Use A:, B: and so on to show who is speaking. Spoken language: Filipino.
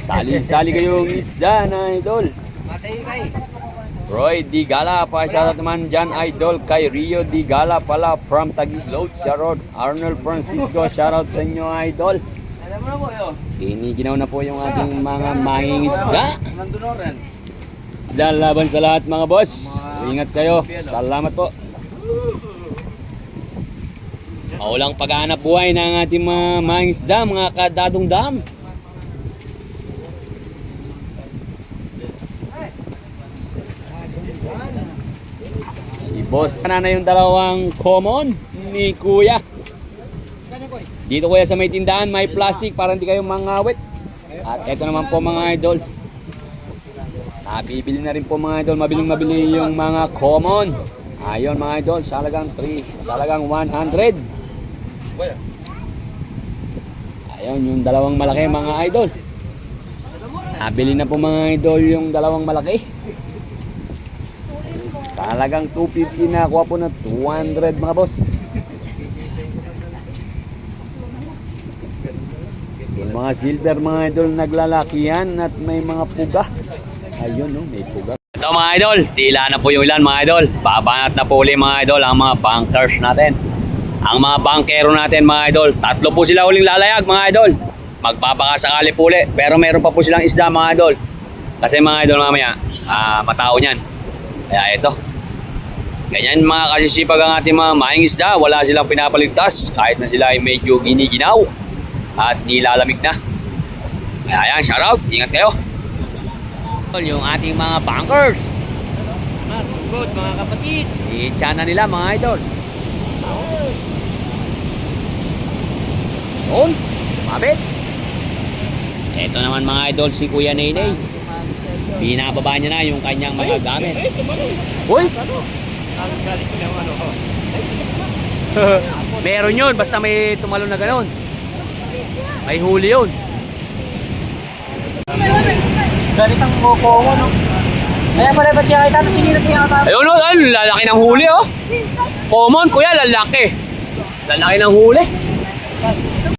A: Sali-sali kayong isda na idol. Roy Di Gala, pa-shoutout naman dyan idol kay Rio Di Gala pala from Taguig Road. Shoutout Arnold Francisco, shoutout sa inyo idol. Kiniginaw na po yung ating mga mangingisda. Lalaban sa lahat mga boss. Ingat kayo. Salamat po. Maulang paghahanap buhay ng ating mga mangingisda, mga kadadong dam. Si boss na yung dalawang common ni kuya. Dito kuya sa may tindahan, may plastic para hindi kayo mangawit. At eto naman po mga idol. Bibili na rin po mga idol, mabiling-mabili yung mga common. Ayun mga idol, salagang 100. Ayun yung dalawang malaki mga idol. Nabili na po mga idol yung dalawang malaki. Salagang 250 na, kuha po na 200 mga boss. Yung mga silver mga idol naglalakihan at may mga puga. Ayun no, may puga. Ito mga idol, tila na po yung ilan mga idol. Babanat na po ulit mga idol ang mga bankers natin. Ang mga bankero natin mga idol, tatlo po sila uling lalayag mga idol. Magpapakasakali po ulit, pero meron pa po silang isda mga idol. Kasi mga idol mamaya, matao niyan. Kaya ito. Ganyan mga kasisipag ang ating mga maing isda. Wala silang pinapaligtas kahit na sila ay medyo giniginaw at nilalamig na. Kaya yan, shoutout. Ingat kayo. Yung ating mga bankers. Good mga kapatid. I-chana nila mga idol. Doon. Mabit. Ito naman mga idol si Kuya Nenay. Binababa niya na yung kanyang mga gamit. Uy! Meron yun, basta may tumalon na gano'n. May huli yun.
B: Galit ang moko mo, no? Kaya pala ba siya ito? Sinilip niya ka?
A: Ayun, lalaki ng huli, oh. Common, kuya, lalaki. Lalaki ng huli.